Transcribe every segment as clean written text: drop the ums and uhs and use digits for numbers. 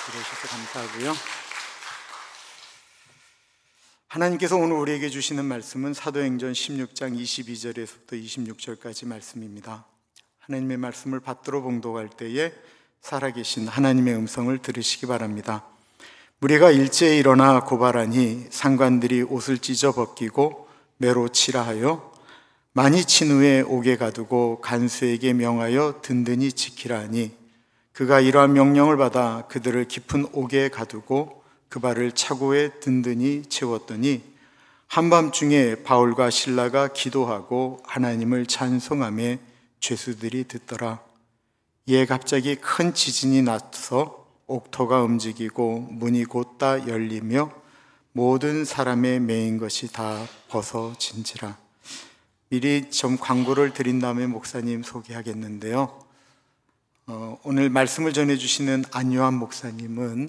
들어주셔서 감사하고요. 하나님께서 오늘 우리에게 주시는 말씀은 사도행전 16장 22절에서부터 26절까지 말씀입니다. 하나님의 말씀을 받들어 봉독할 때에 살아계신 하나님의 음성을 들으시기 바랍니다. 무리가 일제히 일어나 고발하니 상관들이 옷을 찢어 벗기고 매로 치라 하여 많이 친 후에 옥에 가두고 간수에게 명하여 든든히 지키라 하니 그가 이러한 명령을 받아 그들을 깊은 옥에 가두고 그 발을 차고에 든든히 채웠더니 한밤중에 바울과 실라가 기도하고 하나님을 찬송하며 죄수들이 듣더라. 이에 갑자기 큰 지진이 나서 옥토가 움직이고 문이 곧다 열리며 모든 사람의 매인 것이 다 벗어진지라. 미리 좀 광고를 드린 다음에 목사님 소개하겠는데요. 오늘 말씀을 전해주시는 안요한 목사님은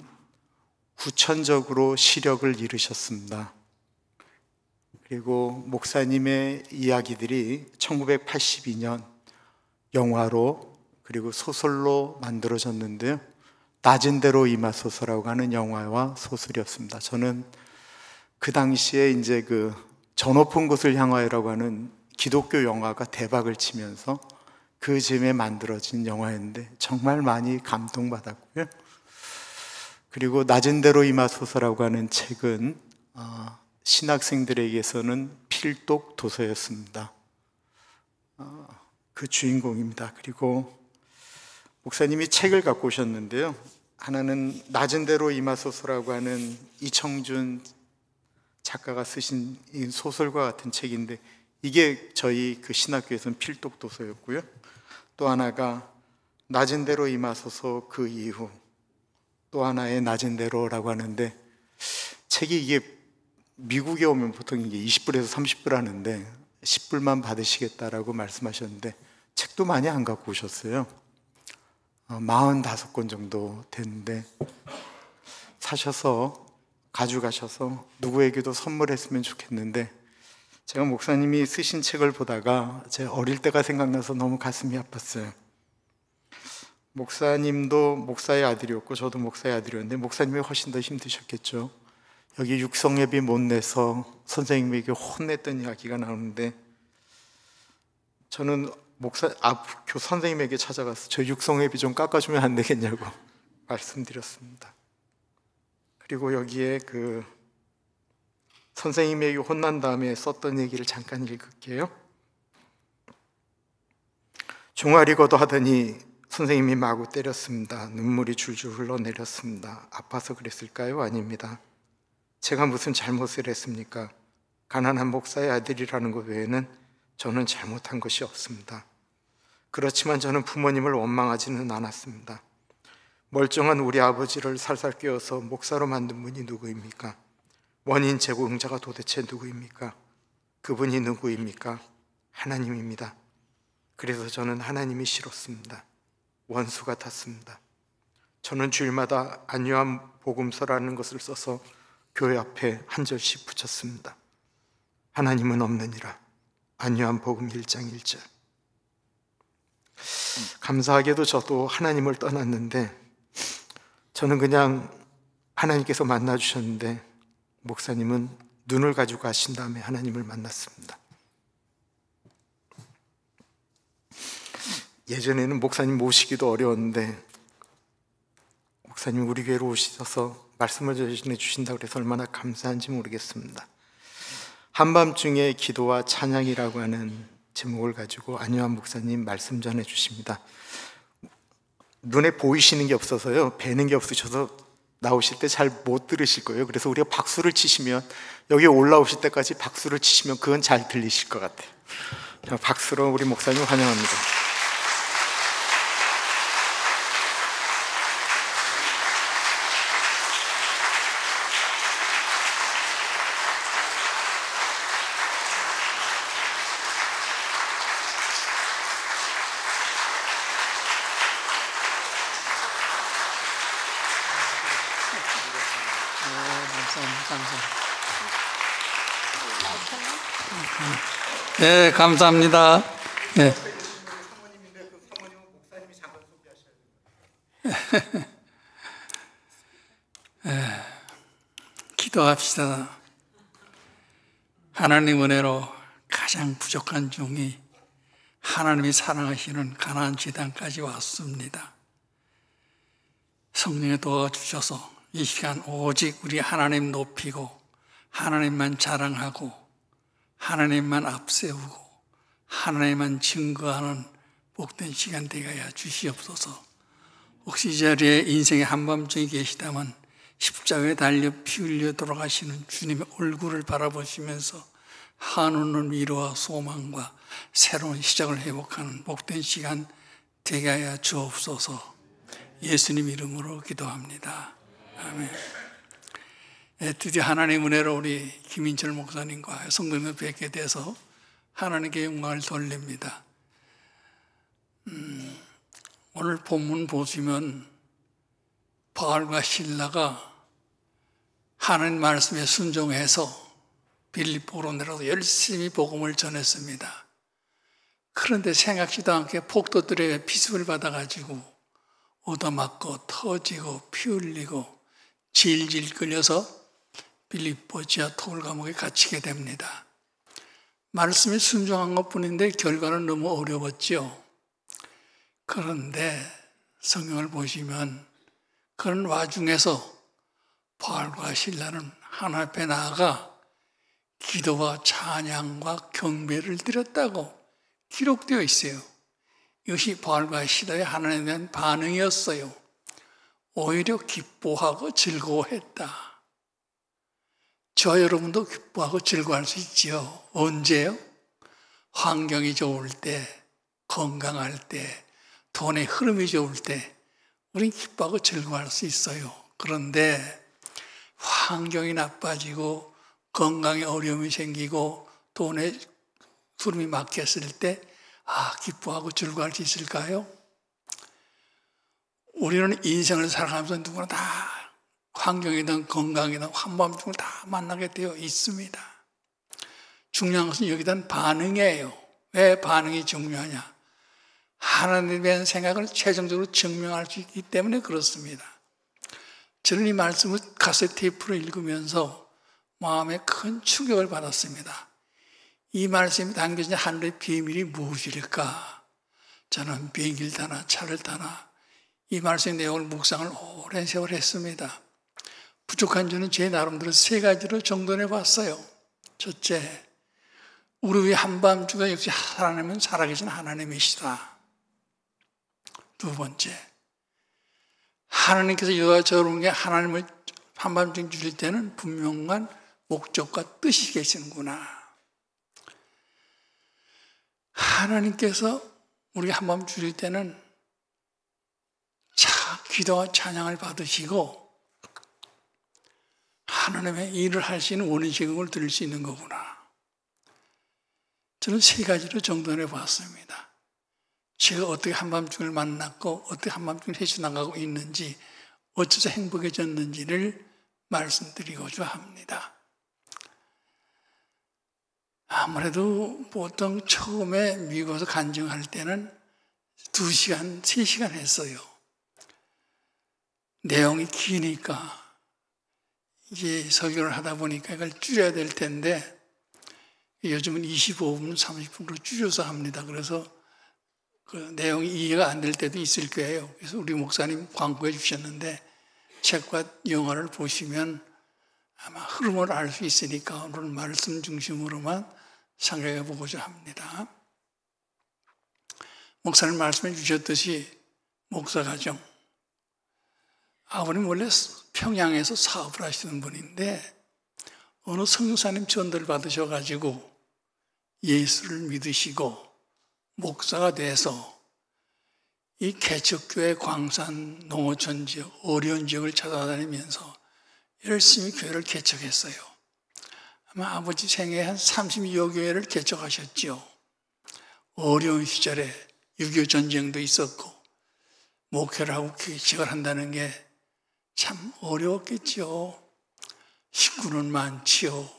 후천적으로 시력을 잃으셨습니다. 그리고 목사님의 이야기들이 1982년 영화로 그리고 소설로 만들어졌는데요. 낮은 대로 임하소서라고 하는 영화와 소설이었습니다. 저는 그 당시에 이제 저 높은 곳을 향하여라고 하는 기독교 영화가 대박을 치면서 그 즈음에 만들어진 영화였는데 정말 많이 감동받았고요. 그리고 낮은 대로 임하소서라고 하는 책은 신학생들에게서는 필독 도서였습니다. 그 주인공입니다. 그리고 목사님이 책을 갖고 오셨는데요. 하나는 낮은 대로 임하소서라고 하는 이청준 작가가 쓰신 소설과 같은 책인데 이게 저희 신학교에서는 필독 도서였고요. 또 하나가 낮은 대로 임하소서 그 이후, 또 하나의 낮은 대로라고 하는데 책이 이게 미국에 오면 보통 이게 20불에서 30불 하는데 10불만 받으시겠다라고 말씀하셨는데 책도 많이 안 갖고 오셨어요. 45권 정도 됐는데 사셔서 가져가셔서 누구에게도 선물했으면 좋겠는데 제가 목사님이 쓰신 책을 보다가 제 어릴 때가 생각나서 너무 가슴이 아팠어요. 목사님도 목사의 아들이었고 저도 목사의 아들이었는데 목사님이 훨씬 더 힘드셨겠죠. 여기 육성예비 못 내서 선생님에게 혼냈던 이야기가 나오는데 저는 앞교 선생님에게 찾아가서 저 육성예비 좀 깎아주면 안 되겠냐고 말씀드렸습니다. 그리고 여기에 선생님에게 혼난 다음에 썼던 얘기를 잠깐 읽을게요. 종아리거도 하더니 선생님이 마구 때렸습니다. 눈물이 줄줄 흘러내렸습니다. 아파서 그랬을까요? 아닙니다. 제가 무슨 잘못을 했습니까? 가난한 목사의 아들이라는 것 외에는 저는 잘못한 것이 없습니다. 그렇지만 저는 부모님을 원망하지는 않았습니다. 멀쩡한 우리 아버지를 살살 꿰어서 목사로 만든 분이 누구입니까? 원인 제공자가 도대체 누구입니까? 그분이 누구입니까? 하나님입니다. 그래서 저는 하나님이 싫었습니다. 원수 같았습니다. 저는 주일마다 안요한 복음서라는 것을 써서 교회 앞에 한 절씩 붙였습니다. 하나님은 없느니라. 안요한 복음 1장 1절. 감사하게도 저도 하나님을 떠났는데 저는 그냥 하나님께서 만나주셨는데 목사님은 눈을 가지고 가신 다음에 하나님을 만났습니다. 예전에는 목사님 모시기도 어려웠는데 목사님 우리 교회로 오셔서 말씀을 전해 주신다고 해서 얼마나 감사한지 모르겠습니다. 한밤중에 기도와 찬양이라고 하는 제목을 가지고 안요한 목사님 말씀 전해 주십니다. 눈에 보이시는 게 없어서요, 뵈는 게 없으셔서 나오실 때 잘 못 들으실 거예요. 그래서 우리가 박수를 치시면, 여기 올라오실 때까지 박수를 치시면 그건 잘 들리실 것 같아요. 박수로 우리 목사님 환영합니다. 네, 감사합니다. 네. 기도합시다. 하나님 은혜로 가장 부족한 종이 하나님이 사랑하시는 가나안 지단까지 왔습니다. 성령에 도와주셔서 이 시간 오직 우리 하나님 높이고 하나님만 자랑하고 하나님만 앞세우고 하나님만 증거하는 복된 시간 되게 하여 주시옵소서. 혹시 이 자리에 인생의 한밤중에 계시다면 십자가에 달려 피 흘려 돌아가시는 주님의 얼굴을 바라보시면서 한없는 위로와 소망과 새로운 시작을 회복하는 복된 시간 되게 하여 주옵소서. 예수님 이름으로 기도합니다. 아멘. 드디어 하나님의 은혜로 우리 김인철 목사님과 성도님을 뵙게 돼서 하나님께 영광을 돌립니다. 오늘 본문 보시면 바울과 실라가 하나님 말씀에 순종해서 빌립보로 내려서 열심히 복음을 전했습니다. 그런데 생각지도 않게 폭도들의 피습을 받아가지고 얻어맞고 터지고 피 흘리고 질질 끌려서 빌립보 지하 토굴 감옥에 갇히게 됩니다. 말씀에 순종한 것뿐인데 결과는 너무 어려웠죠. 그런데 성경을 보시면 그런 와중에서 바울과 실라는 하나님 앞에 나아가 기도와 찬양과 경배를 드렸다고 기록되어 있어요. 이것이 바울과 실라의 하나님에 대한 반응이었어요. 오히려 기뻐하고 즐거워했다. 저 여러분도 기뻐하고 즐거워할 수 있지요. 언제요? 환경이 좋을 때, 건강할 때, 돈의 흐름이 좋을 때 우린 기뻐하고 즐거워할 수 있어요. 그런데 환경이 나빠지고 건강에 어려움이 생기고 돈의 흐름이 막혔을 때 기뻐하고 즐거워할 수 있을까요? 우리는 인생을 살아가면서 누구나 다 환경이든 건강이든 한밤중을 다 만나게 되어 있습니다. 중요한 것은 여기에 대한 반응이에요. 왜 반응이 중요하냐? 하나님에 대한 생각을 최종적으로 증명할 수 있기 때문에 그렇습니다. 저는 이 말씀을 카세트 테이프로 읽으면서 마음에 큰 충격을 받았습니다. 이 말씀이 담겨진 하늘의 비밀이 무엇일까? 저는 비행기를 타나 차를 타나 이 말씀의 내용을 묵상을 오랜 세월 했습니다. 부족한 점은 제 나름대로 세 가지로 정돈해 봤어요. 첫째, 우리 위에 한밤중에 역시 하나님은 살아계신 하나님이시다. 두 번째, 하나님께서 여호와 저러분에게 하나님을 한밤중에 주실 때는 분명한 목적과 뜻이 계시는구나. 하나님께서 우리가 한밤 주실 때는 기도와 찬양을 받으시고 하나님의 일을 할 수 있는 원인시금을 드릴 수 있는 거구나. 저는 세 가지로 정돈해 봤습니다. 제가 어떻게 한밤중을 만났고 어떻게 한밤중을 헤쳐나가고 있는지 어쩌서 행복해졌는지를 말씀드리고자 합니다. 아무래도 보통 처음에 미국에서 간증할 때는 2시간, 3시간 했어요. 내용이 기니까 이제 설교를 하다 보니까 이걸 줄여야 될 텐데 요즘은 25분, 30분으로 줄여서 합니다. 그래서 그 내용이 이해가 안 될 때도 있을 거예요. 그래서 우리 목사님 광고해 주셨는데 책과 영화를 보시면 아마 흐름을 알 수 있으니까 오늘 말씀 중심으로만 생각해 보고자 합니다. 목사님 말씀해 주셨듯이 목사가정, 아버님 원래 평양에서 사업을 하시는 분인데 어느 성교사님 전도를 받으셔가지고 예수를 믿으시고 목사가 돼서 이 개척교회 광산 농어촌 지역 어려운 지역을 찾아다니면서 열심히 교회를 개척했어요. 아마 아버지 생애에 한 32여 교회를 개척하셨죠. 어려운 시절에 6.25 전쟁도 있었고 목회를 하고 개척을 한다는 게 참 어려웠겠죠. 식구는 많지요.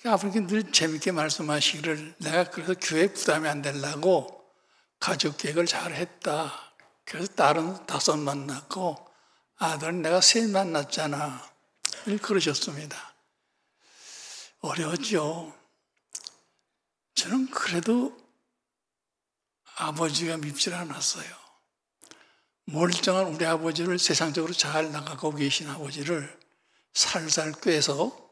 아버님께 늘 재밌게 말씀하시기를 내가 그래서 교회 부담이 안 되려고 가족 계획을 잘 했다. 그래서 딸은 5 만났고 아들은 내가 3 만났잖아. 그러셨습니다. 어려웠죠. 저는 그래도 아버지가 밉질 않았어요. 멀쩡한 우리 아버지를, 세상적으로 잘 나가고 계신 아버지를 살살 꿰서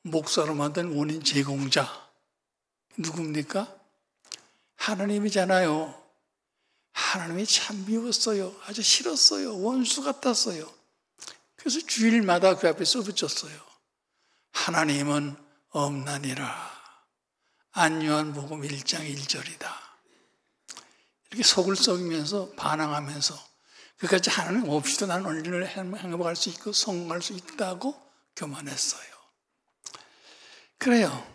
목사로 만든 원인 제공자 누굽니까? 하나님이잖아요. 하나님이 참 미웠어요. 아주 싫었어요. 원수 같았어요. 그래서 주일마다 그 앞에 써붙였어요. 하나님은 없나니라. 안요한복음 1장 1절이다. 이렇게 속을 썩이면서 반항하면서 그까지 하나님 없이도 나는 언리를 행복할 수 있고 성공할 수 있다고 교만했어요. 그래요.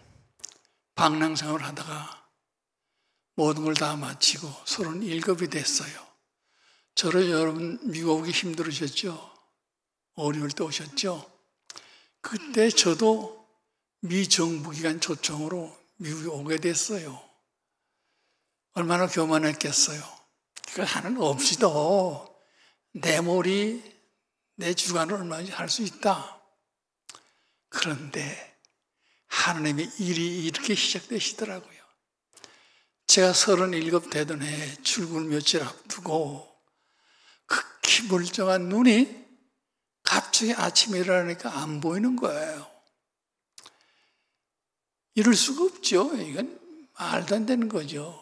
방랑생활을 하다가 모든 걸 다 마치고 37이 됐어요. 저를 여러분 미국 오기 힘들으셨죠? 어려울 때 오셨죠? 그때 저도 미 정부기관 초청으로 미국에 오게 됐어요. 얼마나 교만했겠어요. 그러니까 하나님 없이도 내 머리, 내 주관을 얼마든지 할 수 있다. 그런데 하나님의 일이 이렇게 시작되시더라고요. 제가 37 되던 해에 출국을 며칠 앞두고 극히 멀쩡한 눈이 갑자기 아침에 일어나니까 안 보이는 거예요. 이럴 수가 없죠. 이건 말도 안 되는 거죠.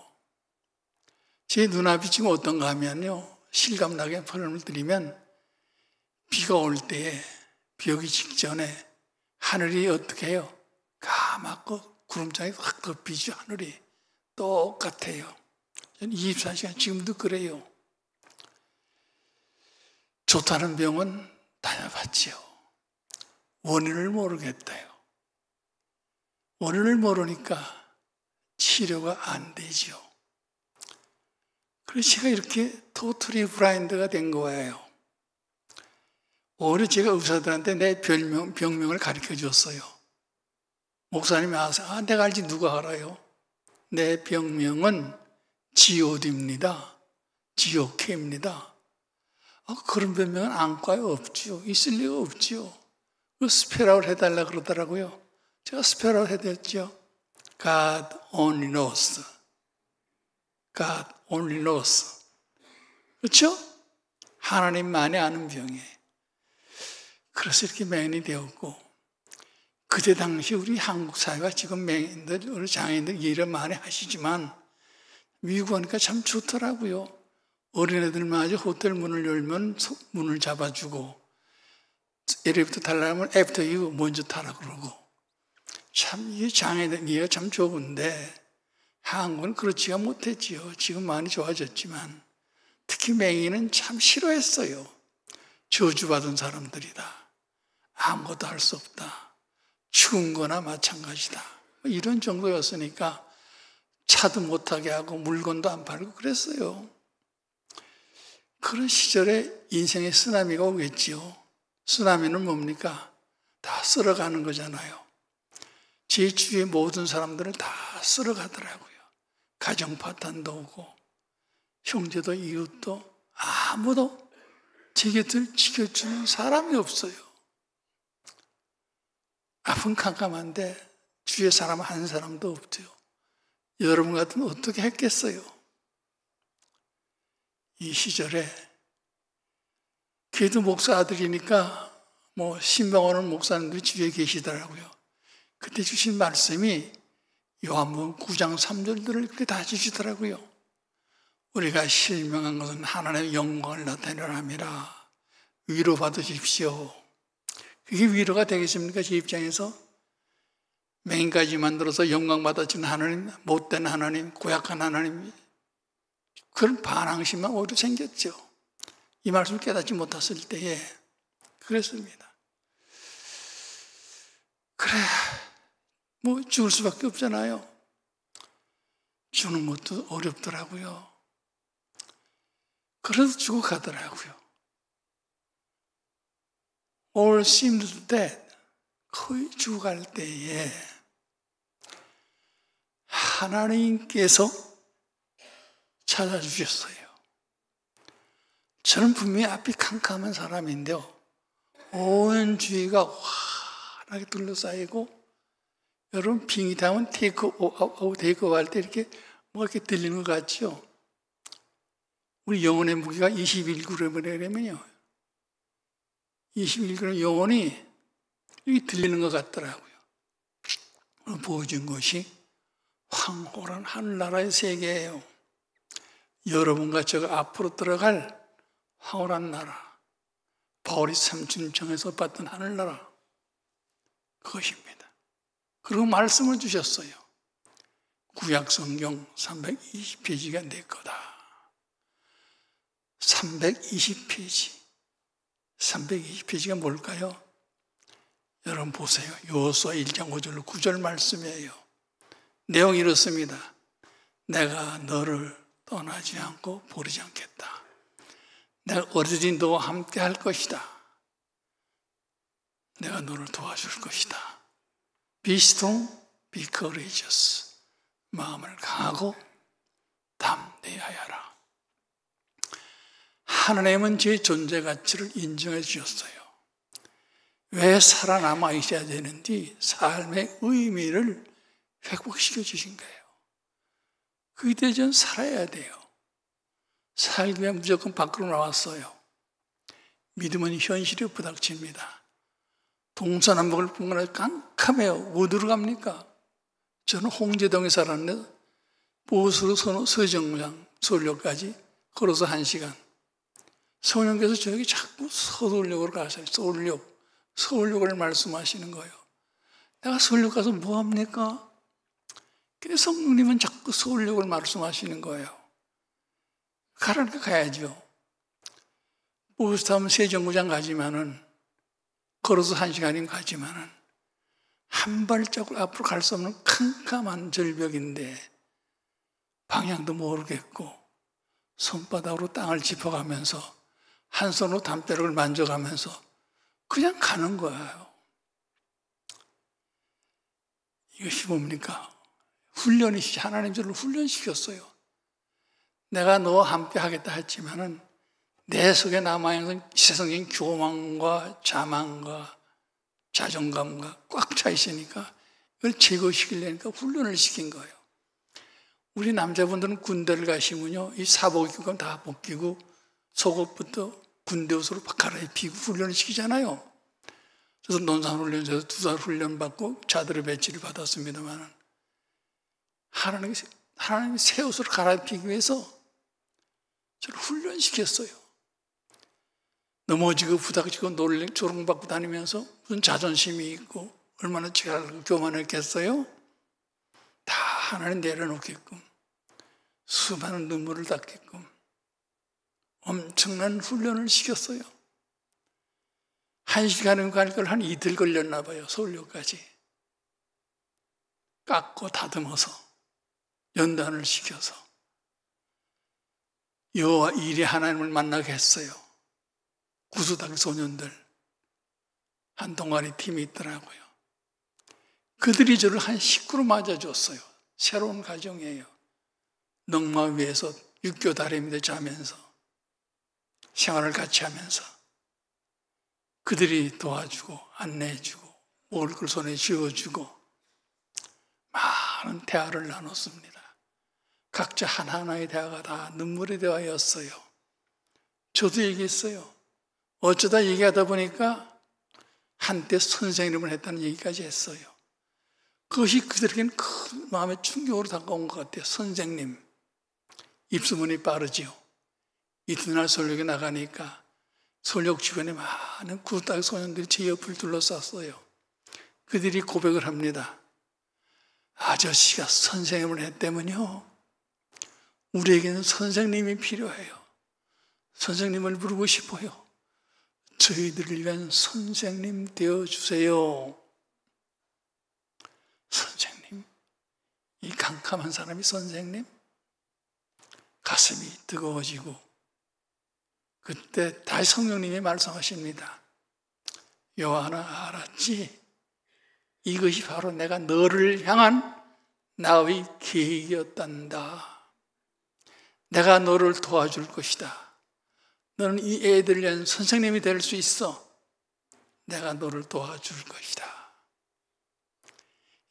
제 눈앞이 지금 어떤가 하면요, 실감나게 표현을 드리면 비가 올 때에 비 오기 직전에 하늘이 어떻게 해요? 까맣고 구름장이 확 덮이죠. 하늘이 똑같아요. 저는 24시간 지금도 그래요. 좋다는 병은 다녀봤지요. 원인을 모르겠다요. 원인을 모르니까 치료가 안 되죠. 그래서 제가 이렇게 토털리 브라인드가 된 거예요. 오히려 제가 의사들한테 내 병명을 가르쳐 줬어요. 목사님이 아세요? 내가 알지 누가 알아요? 내 병명은 GOD입니다. GOK입니다. 그런 병명은 안과에 없죠. 있을 리가 없죠. 스펠아웃 해달라 그러더라고요. 제가 스펠아웃 해드렸죠. God only knows. God only knows. 그렇죠? 하나님만이 아는 병이에요. 그래서 이렇게 맹인이 되었고, 그때 당시 우리 한국 사회가 지금 맹인들, 우리 장애인들 일을 많이 하시지만 미국 오니까 참 좋더라고요. 어린애들만 아주 호텔 문을 열면 문을 잡아주고, 엘리베이터 타려면 after you 먼저 타라 그러고, 참 이게 장애인들 이해가 참 좋은데 한국은 그렇지가 못했지요. 지금 많이 좋아졌지만 특히 맹인은 참 싫어했어요. 저주받은 사람들이다. 아무것도 할 수 없다. 죽은 거나 마찬가지다. 이런 정도였으니까 차도 못하게 하고 물건도 안 팔고 그랬어요. 그런 시절에 인생의 쓰나미가 오겠지요. 쓰나미는 뭡니까? 다 쓸어가는 거잖아요. 제 주위의 모든 사람들을 다 쓸어가더라고요. 가정 파탄도 오고 형제도 이웃도 아무도 제 곁을 지켜주는 사람이 없어요. 앞은 캄캄한데 주위에 사람 한 사람도 없죠. 여러분 같으면 어떻게 했겠어요? 이 시절에 걔도 목사 아들이니까 신방 오는 목사님들이 주위에 계시더라고요. 그때 주신 말씀이 요한복음 9장 3절들을 이렇게 다 주시더라고요. 우리가 실명한 것은 하나님의 영광을 나타내려 함이라. 위로 받으십시오. 그게 위로가 되겠습니까? 제 입장에서 맹인까지 만들어서 영광 받아주는 하나님, 못된 하나님, 고약한 하나님, 그런 반항심만 오히려 생겼죠. 이 말씀을 깨닫지 못했을 때에 그랬습니다. 그래, 죽을 수밖에 없잖아요. 죽는 것도 어렵더라고요. 그래도 죽어가더라고요. All seemed dead. 거의 죽어갈 때에 하나님께서 찾아주셨어요. 저는 분명히 앞이 캄캄한 사람인데요. 온 주위가 환하게 둘러싸이고, 여러분 비행기 타면 테이크오프 할 때 이렇게 뭐가 이렇게 들리는 것 같죠? 우리 영혼의 무게가 21g이라면요. 21g 영혼이 이렇게 들리는 것 같더라고요. 보여준 것이 황홀한 하늘나라의 세계예요. 여러분과 제가 앞으로 들어갈 황홀한 나라, 바울이 삼층청에서 봤던 하늘나라, 그것입니다. 그리고 말씀을 주셨어요. 구약성경 320페이지가 내 거다. 320페이지. 320페이지가 뭘까요? 여러분 보세요. 여호수아 1장 5절로 9절 말씀이에요. 내용이 이렇습니다. 내가 너를 떠나지 않고 버리지 않겠다. 내가 어디든지 너와 함께 할 것이다. 내가 너를 도와줄 것이다. Be strong, be courageous. 마음을 강하고 담대하여라. 하나님은 제 존재 가치를 인정해 주셨어요. 왜 살아남아 있어야 되는지 삶의 의미를 회복시켜 주신 거예요. 그에 대해 전 살아야 돼요. 살기 위해 무조건 밖으로 나왔어요. 믿음은 현실에 부닥칩니다. 동서남북을 분간해 깜깜해요. 어디로 갑니까? 저는 홍제동에 살았는데 보수로 서정장 서울역까지 걸어서 1시간. 성령께서 저에게 자꾸 서울역으로 가세요. 서울역을 말씀하시는 거예요. 내가 서울역 가서 뭐 합니까? 근데 성령님은 자꾸 서울역을 말씀하시는 거예요. 가라니까 가야죠. 버스 타면 세정거장 가지만은, 걸어서 1시간이면 가지만은, 한 발자국 앞으로 갈 수 없는 캄캄한 절벽인데, 방향도 모르겠고, 손바닥으로 땅을 짚어가면서, 한 손으로 담벼락을 만져가면서, 그냥 가는 거예요. 이것이 뭡니까? 훈련이시, 하나님 저를 훈련시켰어요. 내가 너와 함께 하겠다 했지만은 내 속에 남아있는 세상적인 교만과 자만과 자존감과 꽉 차 있으니까 이걸 제거시키려니까 훈련을 시킨 거예요. 우리 남자분들은 군대를 가시면요, 이 사복 입고 다 벗기고 속옷부터 군대 옷으로 갈아입히고 훈련을 시키잖아요. 그래서 논산훈련소에서 2달 훈련 받고 자들의 배치를 받았습니다만, 하나님이 새 옷으로 갈아입히기 위해서 저를 훈련시켰어요. 넘어지고 부닥치고 놀래 조롱받고 다니면서 무슨 자존심이 있고 얼마나 제가 교만했겠어요? 다 하나님 내려놓게끔, 수많은 눈물을 닦게끔 엄청난 훈련을 시켰어요. 1시간은 갈 걸 한 이틀 걸렸나 봐요. 서울역까지 깎고 다듬어서 연단을 시켜서 여호와 일의 하나님을 만나게 했어요. 구수당 소년들 한 동아리 팀이 있더라고요. 그들이 저를 한 식구로 맞아줬어요. 새로운 가정이에요. 넝마 위에서 육교 다리미에 자면서 생활을 같이 하면서 그들이 도와주고 안내해주고 먹을 걸 손에 쥐어주고 많은 대화를 나눴습니다. 각자 하나하나의 대화가 다 눈물의 대화였어요. 저도 얘기했어요. 어쩌다 얘기하다 보니까 한때 선생님을 했다는 얘기까지 했어요. 그것이 그들에게는 큰 마음의 충격으로 다가온 것 같아요. 선생님, 입소문이 빠르지요. 이튿날 서울역에 나가니까 서울역 주변에 많은 구닥 소년들이 제 옆을 둘러쌌어요. 그들이 고백을 합니다. 아저씨가 선생님을 했다면요, 우리에게는 선생님이 필요해요. 선생님을 부르고 싶어요. 저희들을 위한 선생님 되어주세요. 선생님, 이 캄캄한 사람이 선생님? 가슴이 뜨거워지고 그때 다시 성령님이 말씀하십니다. 요한아, 알았지? 이것이 바로 내가 너를 향한 나의 계획이었단다. 내가 너를 도와줄 것이다. 너는 이 애들 위한 선생님이 될 수 있어. 내가 너를 도와줄 것이다.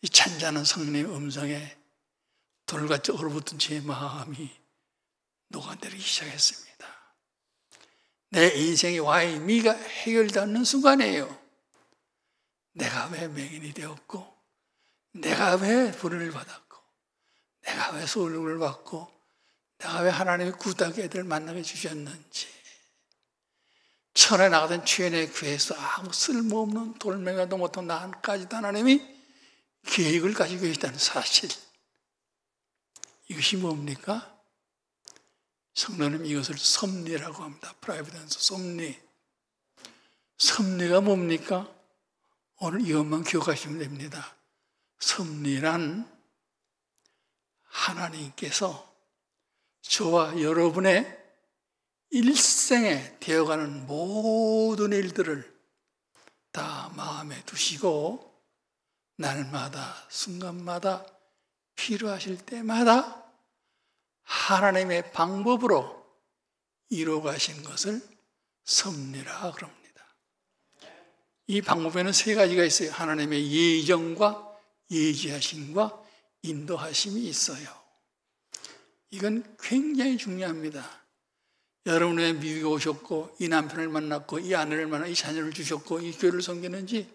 이 찬자는 성령의 음성에 돌같이 얼어붙은 제 마음이 녹아내리기 시작했습니다. 내 인생의 와의 미가 해결되는 순간이에요. 내가 왜 맹인이 되었고, 내가 왜 불의를 받았고, 내가 왜 소울을 받고, 내가 왜 하나님의 구닥의 애들을 만나게 주셨는지, 천에 나가던 죄인의 귀에서 아무 쓸모없는 돌멩이도 못한 나까지도 하나님이 계획을 가지고 있다는 사실, 이것이 뭡니까? 성도님, 이것을 섭리라고 합니다. 프라이비던스 섭리. 섭리가 뭡니까? 오늘 이것만 기억하시면 됩니다. 섭리란 하나님께서 저와 여러분의 일생에 되어가는 모든 일들을 다 마음에 두시고 날마다 순간마다 필요하실 때마다 하나님의 방법으로 이루어가신 것을 섭리라 그럽니다. 이 방법에는 세 가지가 있어요. 하나님의 예정과 예지하심과 인도하심이 있어요. 이건 굉장히 중요합니다. 여러분의 미국에 오셨고 이 남편을 만났고 이 아내를 만나 이 자녀를 주셨고 이 교회를 섬기는지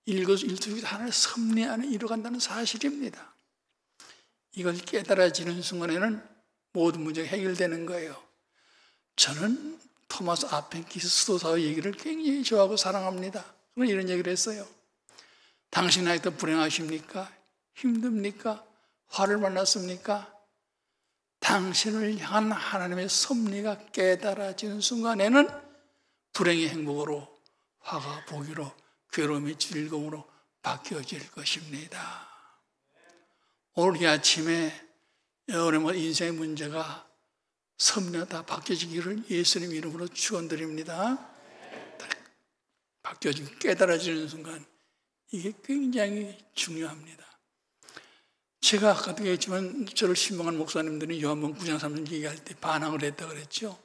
일거수일투족이 하나의 섭리 안에 이루어간다는 사실입니다. 이걸 깨달아지는 순간에는 모든 문제가 해결되는 거예요. 저는 토마스 아펜키스 수도사의 얘기를 굉장히 좋아하고 사랑합니다. 그는 이런 얘기를 했어요. 당신 나이도 불행하십니까? 힘듭니까? 화를 만났습니까? 당신을 향한 하나님의 섭리가 깨달아지는 순간에는 불행이 행복으로, 화가 복으로, 괴로움이 즐거움으로 바뀌어질 것입니다. 오늘 이 아침에 여러분의 인생의 문제가 섭리가 다 바뀌어지기를 예수님 이름으로 축원드립니다. 바뀌어지고 깨달아지는 순간 이게 굉장히 중요합니다. 제가 아까도 얘기했지만 저를 신방한 목사님들이 요한복음 9장 3절 얘기할 때 반항을 했다고 그랬죠.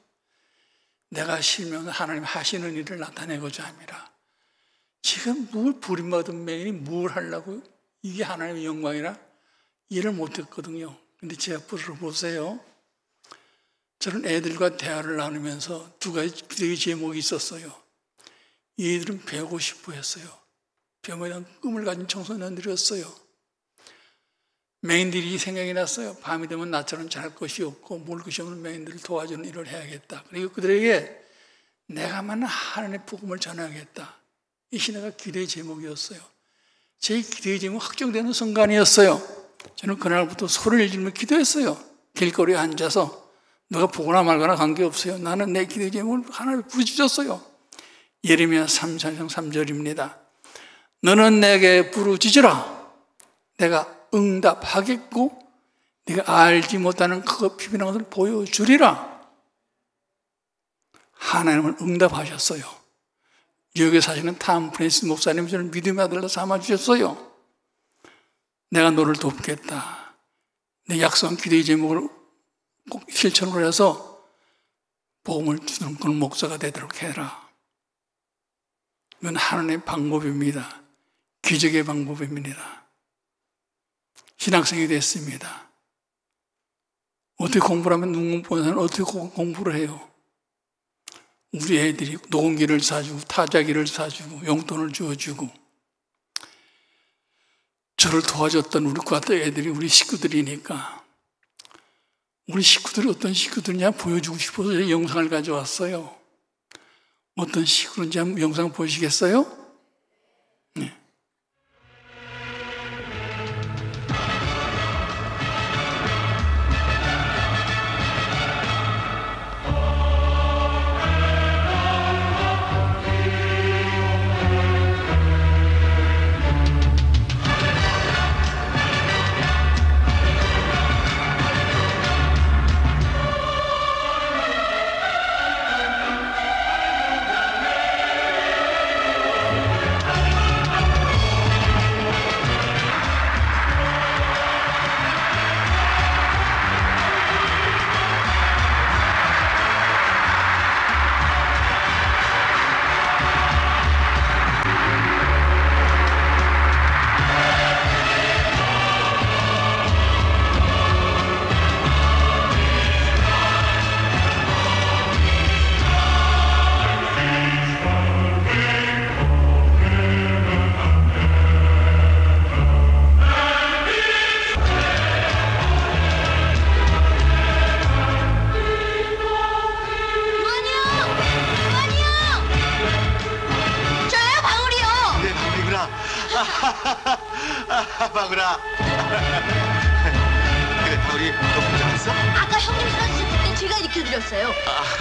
내가 실명은 하나님 하시는 일을 나타내고자 함이라. 지금 뭘 부림받은 맹인이 뭘 하려고 이게 하나님의 영광이라 이해를 못했거든요. 근데 제가 물어보세요. 저는 애들과 대화를 나누면서 두 가지 기도의 제목이 있었어요. 얘들은 배우고 싶어 했어요. 배움에 대한 꿈을 가진 청소년들이었어요. 맹인들이 생각이 났어요. 밤이 되면 나처럼 잘 것이 없고 먹을 것이 없는 맹인들을 도와주는 일을 해야겠다. 그리고 그들에게 내가 만난 하나님의 복음을 전하겠다. 이 신화가 기도의 제목이었어요. 제 기도의 제목이 확정되는 순간이었어요. 저는 그날부터 소리를 지르며 기도했어요. 길거리에 앉아서 누가 보거나 말거나 관계없어요. 나는 내 기도의 제목을 하나님이 부르짖었어요. 예레미야 3장 3절입니다. 너는 내게 부르짖으라. 내가 응답하겠고 네가 알지 못하는 그거 비밀한 것을 보여주리라. 하나님은 응답하셨어요. 뉴욕에 사시는 탐 프랜시스 목사님이 저를 믿음의 아들로 삼아주셨어요. 내가 너를 돕겠다. 내 약속한 기도의 제목을 꼭 실천으로 해서 복음을 주는 그런 목사가 되도록 해라. 이건 하나님의 방법입니다. 기적의 방법입니다. 신학생이 됐습니다. 어떻게 공부를 하면 눈공부는 어떻게 공부를 해요? 우리 애들이 녹음기를 사주고 타자기를 사주고 용돈을 주어주고 저를 도와줬던 우리 과대 애들이 우리 식구들이니까 우리 식구들이 어떤 식구들이냐 보여주고 싶어서 영상을 가져왔어요. 어떤 식구인지 한번 영상 보시겠어요? 네. 바구라. 그래, 바구리 너 포장했어? 아까 형님 쓰러지실 때 제가 일으켜드렸어요.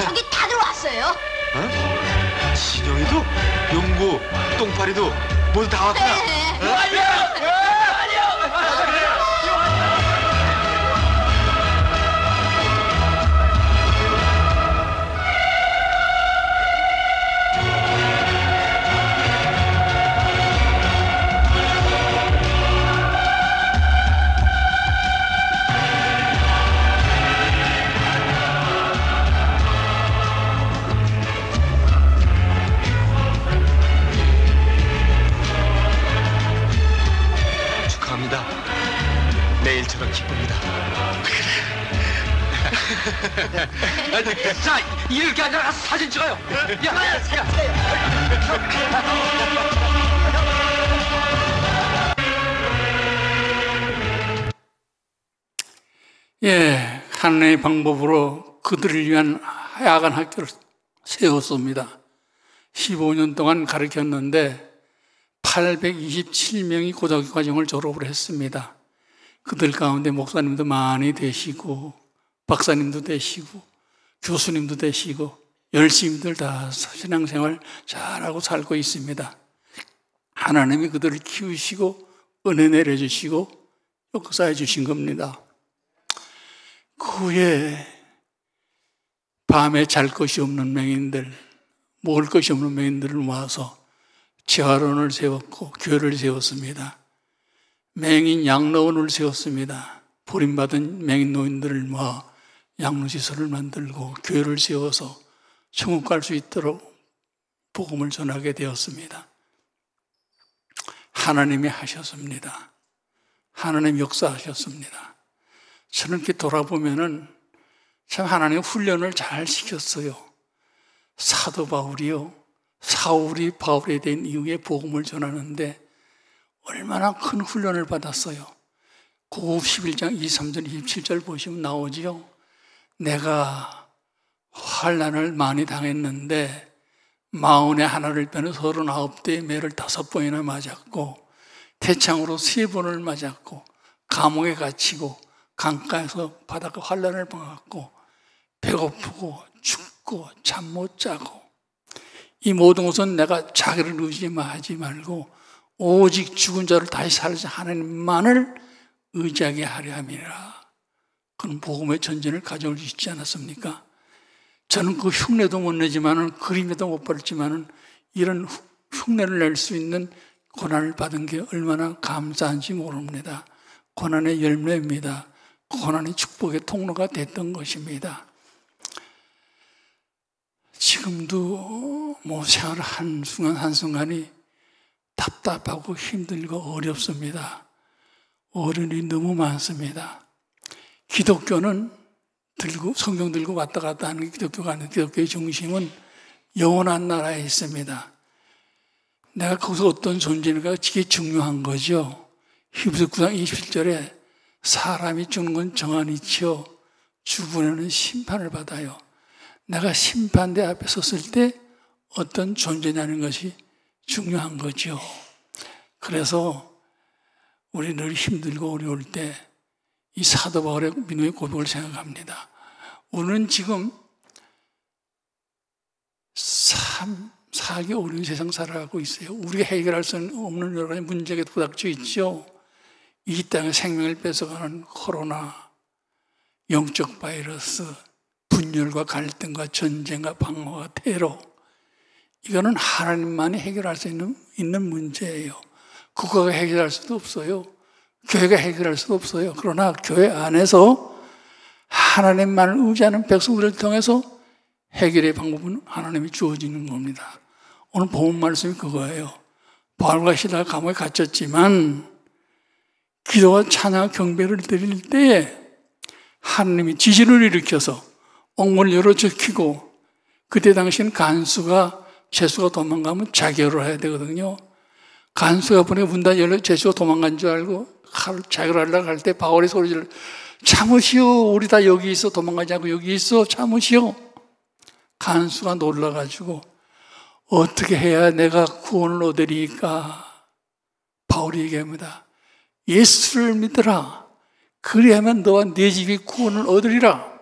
저기 다들 왔어요. 어? 진영이도, 용구, 똥파리도 모두 다 왔구나. 네. 축하합니다. 내일처럼 기쁩니다. 자, 이렇게 앉아서 사진 찍어요. 야. 예, 하나님의 방법으로 그들을 위한 야간 학교를 세웠습니다. 15년 동안 가르쳤는데 827명이 고등학교 과정을 졸업을 했습니다. 그들 가운데 목사님도 많이 되시고 박사님도 되시고 교수님도 되시고 열심히들 다 신앙생활 잘하고 살고 있습니다. 하나님이 그들을 키우시고 은혜 내려주시고 역사해 주신 겁니다. 그 후에 밤에 잘 것이 없는 맹인들, 먹을 것이 없는 맹인들을 모아서 재활원을 세웠고 교회를 세웠습니다. 맹인 양로원을 세웠습니다. 버림받은 맹인 노인들을 모아 양로시설을 만들고 교회를 세워서 천국 갈 수 있도록 복음을 전하게 되었습니다. 하나님이 하셨습니다. 하나님 역사하셨습니다. 저는 이렇게 돌아보면은 참 하나님 훈련을 잘 시켰어요. 사도 바울이요, 사울이 바울에 대한 이후에 복음을 전하는데 얼마나 큰 훈련을 받았어요. 고급 11장 23절 27절 보시면 나오지요. 내가 환난을 많이 당했는데 마흔에 하나를 빼는 39대의 매를 5번이나 맞았고 태창으로 3번을 맞았고 감옥에 갇히고 강가에서 바다가 환난을 당했고 배고프고 춥고 잠 못 자고 이 모든 것은 내가 자기를 의지하지 말고 오직 죽은 자를 다시 살리신 하나님만을 의지하게 하려 함이라. 그런 복음의 전쟁을 가져올 수 있지 않았습니까? 저는 그 흉내도 못 내지만은 그림에도 못 받지만은 이런 흉내를 낼 수 있는 고난을 받은 게 얼마나 감사한지 모릅니다. 고난의 열매입니다. 고난이 축복의 통로가 됐던 것입니다. 지금도 뭐 생활 한순간 한순간이 답답하고 힘들고 어렵습니다. 어른이 너무 많습니다. 기독교는 성경 들고 왔다 갔다 하는 게 기독교가 아니고 기독교의 중심은 영원한 나라에 있습니다. 내가 거기서 어떤 존재인가 그게 중요한 거죠. 히브리서 9장 27절에 사람이 죽는 건 정한이치요 죽으려는 심판을 받아요. 내가 심판대 앞에 섰을 때 어떤 존재냐는 것이 중요한 거죠. 그래서 우리 늘 힘들고 어려울 때 이 사도 바울의 민호의 고백을 생각합니다. 우리는 지금 사기 어려운 세상 살아가고 있어요. 우리가 해결할 수 없는 여러 가지 문제가 부닥쳐 있죠. 이 땅의 생명을 뺏어가는 코로나, 영적 바이러스, 분열과 갈등과 전쟁과 방어와 테러, 이거는 하나님만이 해결할 수 있는 문제예요. 국가가 해결할 수도 없어요. 교회가 해결할 수도 없어요. 그러나 교회 안에서 하나님만을 의지하는 백성들을 통해서 해결의 방법은 하나님이 주어지는 겁니다. 오늘 본 말씀이 그거예요. 바울과 시라가 감옥에 갇혔지만 기도와 찬양 경배를 드릴 때에 하나님이 지진을 일으켜서 옥문을 열어젖히고 그때 당시엔 간수가 죄수가 도망가면 자결을 해야 되거든요. 간수가 보니까 문 다 열려 죄수가 도망간 줄 알고 자결하려고 할 때 바울이 소리를 참으시오. 우리 다 여기 있어. 도망가지 않고 여기 있어. 참으시오. 간수가 놀라가지고 어떻게 해야 내가 구원을 얻으리까? 바울이 얘기합니다. 예수를 믿으라. 그리하면 너와 네 집이 구원을 얻으리라.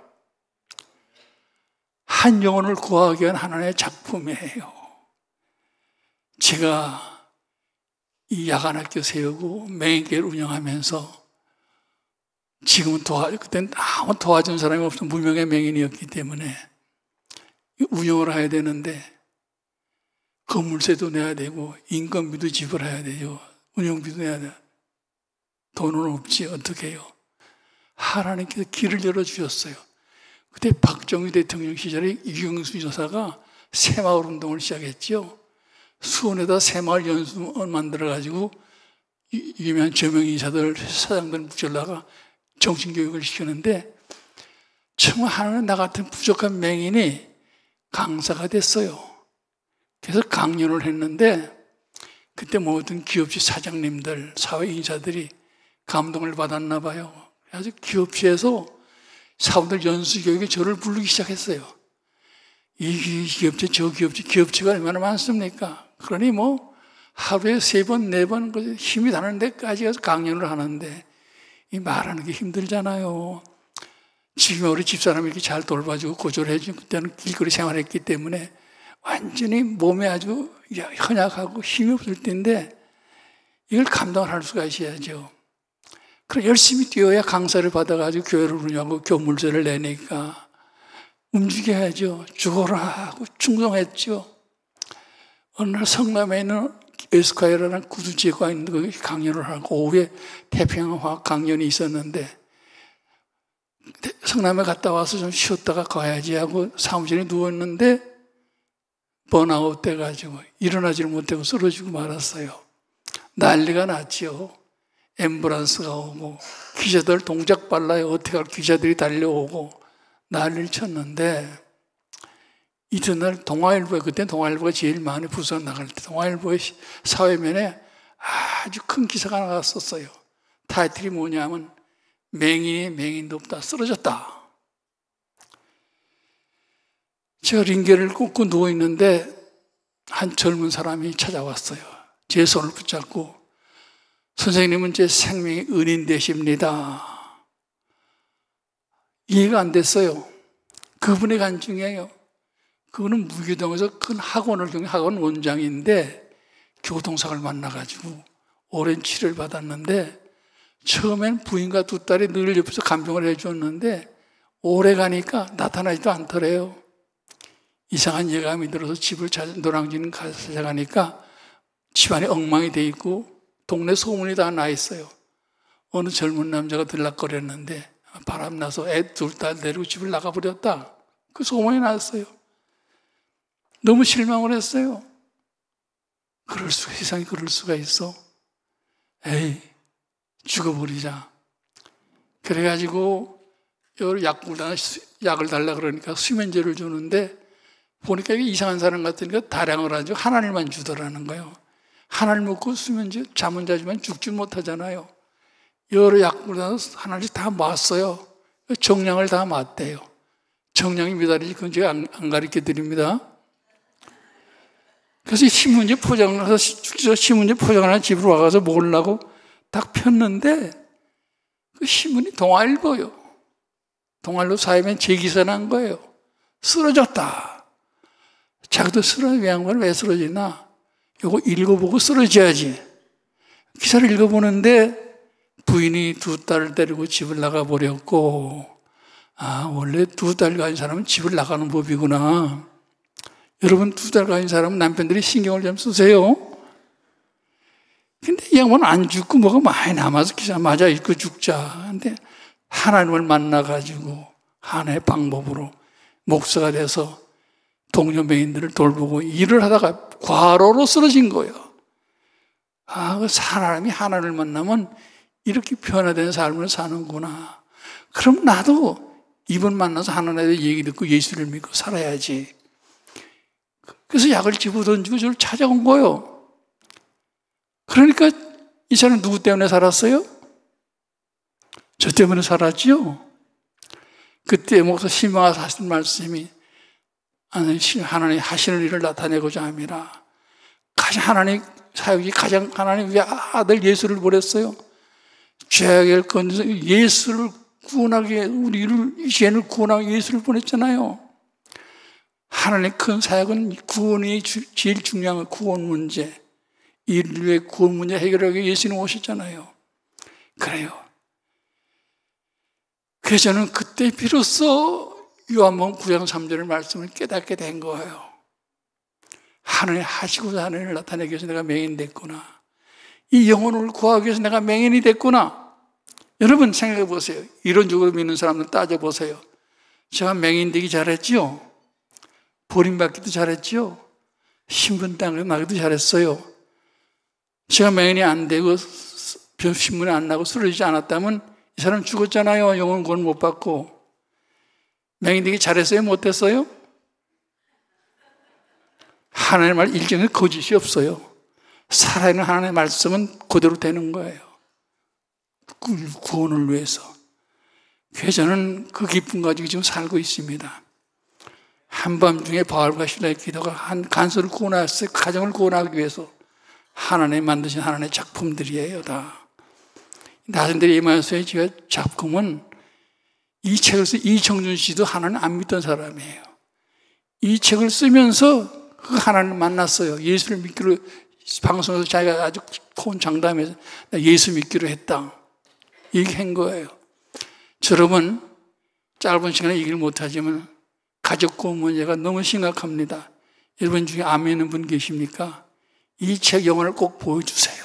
한 영혼을 구하기 위한 하나님의 작품이에요. 제가 이 야간학교 세우고 맹인교회를 운영하면서 지금은 그때는 아무 도와준 사람이 없어 무명의 맹인이었기 때문에 운영을 해야 되는데 건물세도 내야 되고 인건비도 지불해야 되죠. 운영비도 내야 돼요. 돈은 없지 어떻게 해요. 하나님께서 길을 열어주셨어요. 그때 박정희 대통령 시절에 이경수 여사가 새마을 운동을 시작했죠. 수원에다 새마을 연수원 만들어가지고 유명한 저명인사들, 사장들 묵절다가 정신교육을 시키는데 정말 하나는 나 같은 부족한 맹인이 강사가 됐어요. 그래서 강연을 했는데 그때 모든 기업체 사장님들, 사회인사들이 감동을 받았나 봐요. 그래서 기업체에서 사원들 연수교육에 저를 부르기 시작했어요. 이 기업체, 저 기업체, 기업체가 얼마나 많습니까? 그러니 뭐 하루에 3번, 4번 힘이 닿는 데까지 가서 강연을 하는데 이 말하는 게 힘들잖아요. 지금 우리 집사람이 이렇게 잘 돌봐주고 고조를 해주고 그때는 길거리 생활했기 때문에 완전히 몸에 아주 헌약하고 힘이 없을 때인데 이걸 감당을 할 수가 있어야죠. 그럼 열심히 뛰어야 강사를 받아가지고 교회를 운영하고 교물세를 내니까 움직여야죠. 죽어라 하고 충성했죠. 어느 날 성남에 있는 에스콰이어라는 구두제가 있는 거기 강연을 하고 오후에 태평양화학 강연이 있었는데 성남에 갔다 와서 좀 쉬었다가 가야지 하고 사무실에 누웠는데 번아웃 돼가지고 일어나지를 못하고 쓰러지고 말았어요. 난리가 났죠. 앰뷸런스가 오고 기자들 동작 빨라요. 어떻게 할 기자들이 달려오고 난리를 쳤는데 이튿날 동아일보에 그때 동아일보가 제일 많이 부서 나갈 때 동아일보의 사회면에 아주 큰 기사가 나갔었어요. 타이틀이 뭐냐면 맹인이 맹인도 없다 쓰러졌다. 제가 링겔을 꽂고 누워있는데 한 젊은 사람이 찾아왔어요. 제 손을 붙잡고 선생님은 제 생명의 은인 되십니다. 이해가 안 됐어요. 그분의 간증이에요. 그분은 무교동에서 큰 학원을 경영 학원 원장인데 교통사고를 만나가지고 오랜 치료를 받았는데 처음엔 부인과 두 딸이 늘 옆에서 감정을 해줬는데 오래 가니까 나타나지도 않더래요. 이상한 예감이 들어서 집을 노량진 찾아가니까 집안이 엉망이 돼 있고 동네 소문이 다 나 있어요. 어느 젊은 남자가 들락거렸는데 바람나서 애 둘 딸 데리고 집을 나가버렸다. 그 소문이 났어요. 너무 실망을 했어요. 세상에 그럴 수가 있어. 에이, 죽어버리자. 그래가지고 약을 달라 그러니까 수면제를 주는데 보니까 이게 이상한 사람 같으니까 다량을 하죠. 하나님만 주더라는 거예요. 하나님 먹고 수면제 잠은 자지만 죽지 못하잖아요. 여러 약을 하나씩 다 맞어요. 정량을 다 맞대요. 정량이 몇 알인지 그건 제가 안 가르쳐 드립니다. 그래서 신문지 포장을 해서 신문지 포장을 하나 집으로 와가서 먹으려고 딱 폈는데 그 신문이 동아일보요. 동아일보 사회면 재기사 난 거예요. 쓰러졌다. 자기도 쓰러진 양반을 왜 쓰러지나? 요거 읽어보고 쓰러져야지. 기사를 읽어보는데 부인이 두 딸을 데리고 집을 나가버렸고 원래 두 딸 가진 사람은 집을 나가는 법이구나. 여러분 두 딸 가진 사람은 남편들이 신경을 좀 쓰세요. 근데 이 양반은 안 죽고 뭐가 많이 남아서 기사 맞아 읽고 죽자. 근데 하나님을 만나가지고 하나의 방법으로 목사가 돼서 동료 맹인들을 돌보고 일을 하다가 과로로 쓰러진 거예요. 그 사람이 하나님을 만나면 이렇게 변화된 삶을 사는구나. 그럼 나도 이분 만나서 하나님에 얘기 듣고 예수를 믿고 살아야지. 그래서 약을 집어던지고 저를 찾아온 거예요. 그러니까 이 사람은 누구 때문에 살았어요? 저 때문에 살았죠. 그때 목사 신방아서 하신 말씀이 하나님 하시는 일을 나타내고자 함이라. 가장 하나님 사역이 가장 하나님 왜 아들 예수를 보냈어요? 죄악을 건져서 예수를 구원하게, 우리를, 죄인을 구원하기 예수를 보냈잖아요. 하나님의 큰 사역은 구원이 제일 중요한 구원 문제, 인류의 구원 문제 해결하기 위해 예수님 오셨잖아요. 그래요. 그래서 저는 그때 비로소 요한복음 9장 3절의 말씀을 깨닫게 된 거예요. 하나님 하시고자 하나님을 나타내기 위해서 내가 맹인이 됐구나. 이 영혼을 구하기 위해서 내가 맹인이 됐구나. 여러분 생각해 보세요. 이론적으로 믿는 사람들 따져보세요. 제가 맹인 되기 잘했지요? 버림받기도 잘했지요? 신분 땅나기도 잘했어요. 제가 맹인이 안 되고 신분이 안 나고 쓰러지지 않았다면 이 사람 죽었잖아요. 영혼 구원 못 받고. 맹인 되기 잘했어요? 못했어요? 하나님의 말 일정에 거짓이 없어요. 살아있는 하나님의 말씀은 그대로 되는 거예요. 구원을 위해서. 그래서 저는 그 기쁨 가지고 지금 살고 있습니다. 한밤중에 바울과 실라의 기도가 한 간소를 구원했어요. 가정을 구원하기 위해서 하나님 만드신 하나님의 작품들이에요. 다 나중들이 임하였어요. 제가 작품은 이 책을 쓴 이청준 씨도 하나님 안 믿던 사람이에요. 이 책을 쓰면서 그 하나님을 만났어요. 예수를 믿기로 방송에서 자기가 아주 큰 장담해서 예수 믿기로 했다 얘기한 거예요. 여러분 짧은 시간에 얘기를 못하지만 가족 구원 문제가 너무 심각합니다. 여러분 중에 아멘 있는 분 계십니까? 이 책 영혼을 꼭 보여주세요.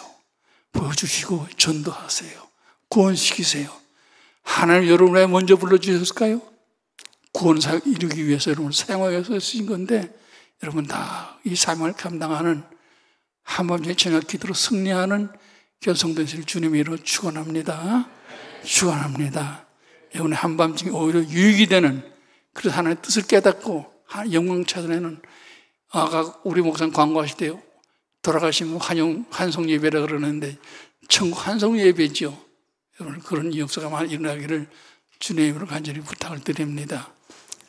보여주시고 전도하세요. 구원시키세요. 하나님 여러분을 왜 먼저 불러주셨을까요? 구원사역 이루기 위해서 여러분을 사용하기 위해서 쓰신 건데 여러분 다 이 사명을 감당하는 한밤중에 저녁 기도로 승리하는 견성되실 주님의 이름으로 축원합니다. 축원합니다. 여러분의 한밤중에 오히려 유익이 되는 그래서 하나님의 뜻을 깨닫고 영광 찾아내는 아까 우리 목사님 광고하실 때 돌아가시면 환송 예배라 그러는데 천국 환송 예배죠. 여러분 그런 역사가 많이 일어나기를 주님의 이름으로 간절히 부탁을 드립니다.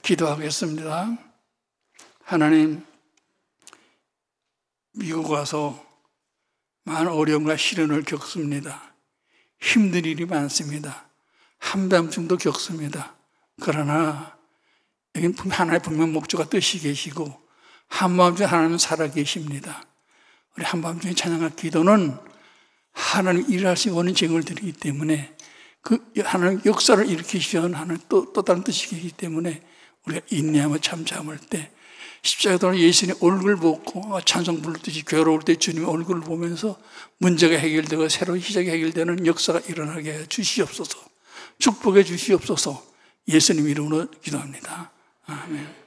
기도하겠습니다. 하나님 미국 와서 많은 어려움과 시련을 겪습니다. 힘든 일이 많습니다. 한밤중도 겪습니다. 그러나 여기는 하나님의 분명 목적과 뜻이 계시고 한밤중에 하나님은 살아계십니다. 우리 한밤중에 찬양할 기도는 하나님 일하신 원인 제공을 드리기 때문에 그 하나님 역사를 일으키시는 하나님 또 다른 뜻이 계시기 때문에 우리가 인내하며 참을 때 십자가 돌아 예수님의 얼굴을 보고 찬송 부르듯이 괴로울 때 주님의 얼굴을 보면서 문제가 해결되고 새로운 시작이 해결되는 역사가 일어나게 해 주시옵소서. 축복해 주시옵소서. 예수님 이름으로 기도합니다. 아멘.